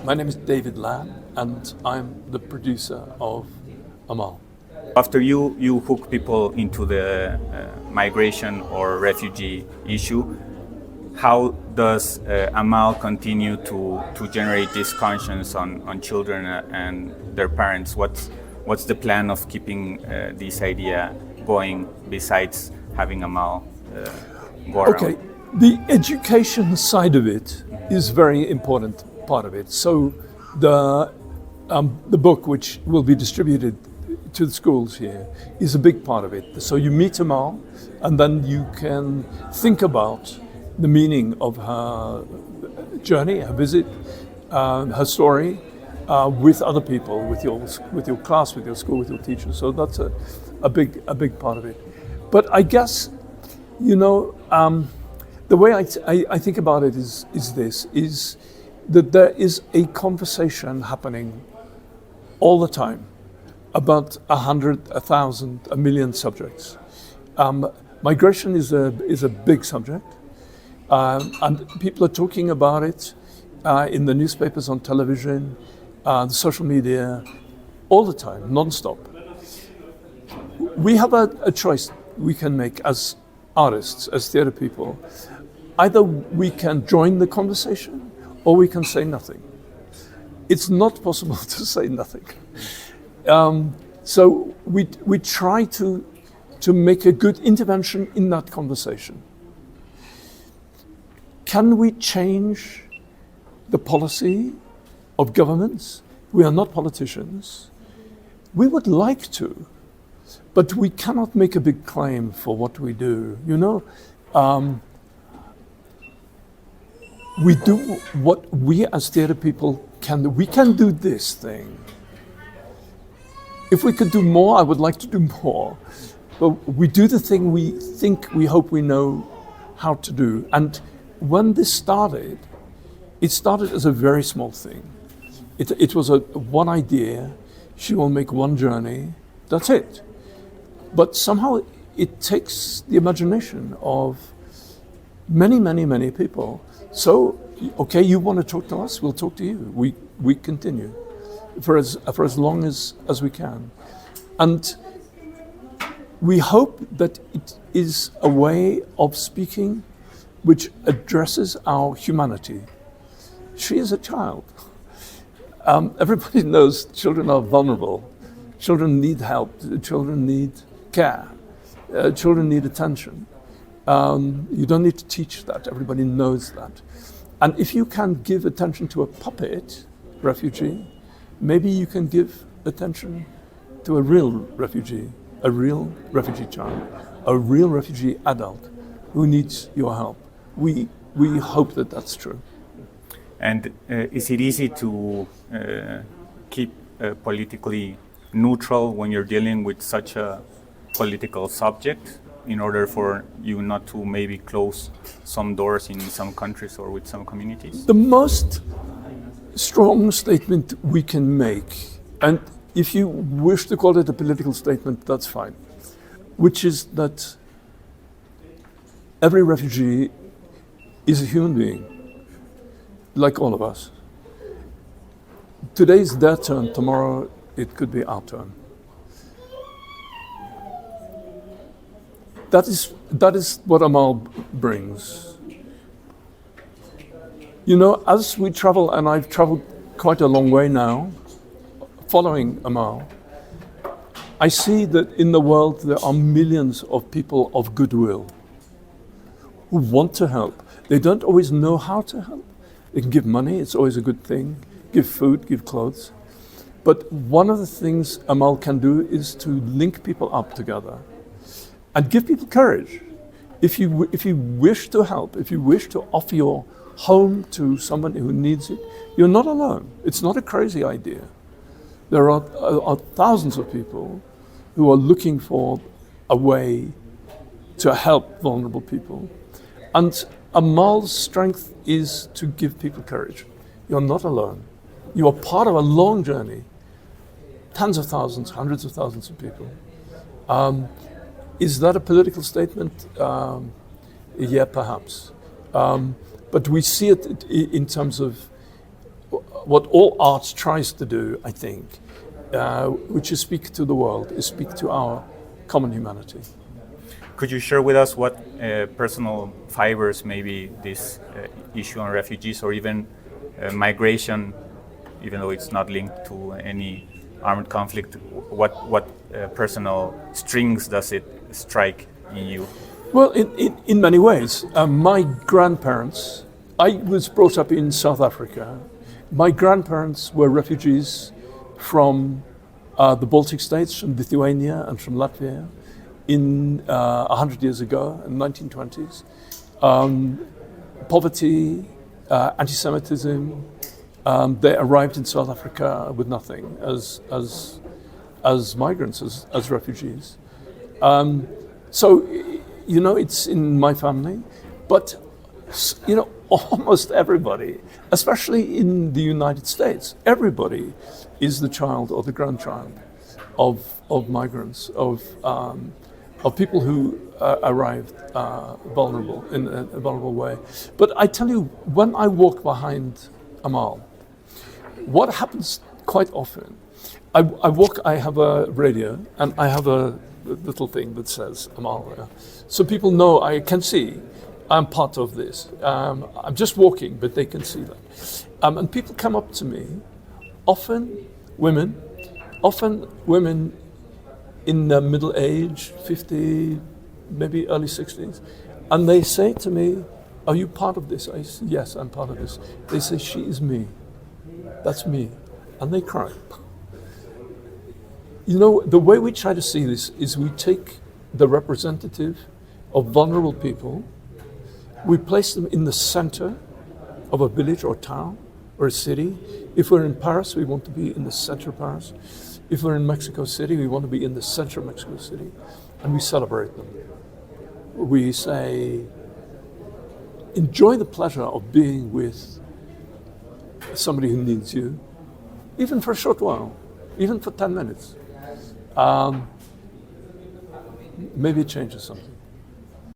My name is David Lan, and I'm the producer of Amal. After you hook people into the migration or refugee issue, how does Amal continue to generate this conscience on children and their parents? What's the plan of keeping this idea going besides having Amal go around? Okay, the education side of it is very important part of it. So the book, which will be distributed to the schools here, is a big part of it. So you meet Amal, and then you can think about the meaning of her journey, her visit, her story, with other people, with your class, with your school, with your teachers. So that's a big part of it. But I guess, the way I think about it is that there is a conversation happening all the time about 100, 1,000, 1 million subjects. Migration is a big subject, and people are talking about it in the newspapers, on television, the social media, all the time, non-stop. We have a choice we can make as artists, as theatre people. Either we can join the conversation or we can say nothing. It's not possible to say nothing. So we try to make a good intervention in that conversation. Can we change the policy of governments? We are not politicians. We would like to, but we cannot make a big claim for what we do. We do what we as theatre people can do. We can do this thing. If we could do more, I would like to do more. But we do the thing we hope we know how to do. And when this started, it started as a very small thing. It was one idea. She will make one journey. That's it. But somehow it takes the imagination of many, many, many people. So, okay, you want to talk to us? We'll talk to you. We continue for as long as we can. And we hope that it is a way of speaking which addresses our humanity. She is a child. Everybody knows children are vulnerable. Children need help. Children need care. Children need attention. You don't need to teach that. Everybody knows that. And if you can give attention to a puppet refugee, maybe you can give attention to a real refugee child, a real refugee adult who needs your help. We hope that that's true. And is it easy to keep politically neutral when you're dealing with such a political subject, in order for you not to maybe close some doors in some countries or with some communities? The most strong statement we can make, and if you wish to call it a political statement, that's fine, which is that every refugee is a human being, like all of us. Today's their turn, tomorrow it could be our turn. That is what Amal brings. As we travel, and I've traveled quite a long way now, following Amal, I see that in the world there are millions of people of goodwill who want to help. They don't always know how to help. They can give money, it's always a good thing. Give food, give clothes. But one of the things Amal can do is to link people up together and give people courage. If you wish to help, if you wish to offer your home to somebody who needs it, you're not alone. It's not a crazy idea. There are thousands of people who are looking for a way to help vulnerable people. And Amal's strength is to give people courage. You're not alone. You are part of a long journey. Tens of thousands, hundreds of thousands of people. Is that a political statement? Yeah, perhaps. But we see it in terms of what all art tries to do, I think, which is speak to the world, is speak to our common humanity. Could you share with us what personal fibers maybe this issue on refugees or even migration, even though it's not linked to any armed conflict, what personal strings does it strike in you? Well, in many ways. My grandparents, I was brought up in South Africa. My grandparents were refugees from the Baltic states, from Lithuania and from Latvia in 100 years ago, in the 1920s. Poverty, anti-Semitism, they arrived in South Africa with nothing as migrants, as refugees. So, you know, it's in my family, but, you know, almost everybody, especially in the United States, everybody is the child or the grandchild of migrants, of people who arrived vulnerable, in a vulnerable way. But I tell you, when I walk behind Amal, what happens quite often, I have a radio and I have a little thing that says Amal. So people know, I can see, I'm part of this. I'm just walking, but they can see that. And people come up to me, often women in the middle age, 50, maybe early 60s, and they say to me, "Are you part of this?" I say, "Yes, I'm part of this." They say, "She is me. That's me." And they cry. You know, the way we try to see this is we take the representative of vulnerable people, we place them in the center of a village or town or a city. If we're in Paris, we want to be in the center of Paris. If we're in Mexico City, we want to be in the center of Mexico City, and we celebrate them. We say, enjoy the pleasure of being with somebody who needs you, even for a short while, even for 10 minutes. Maybe it changes something.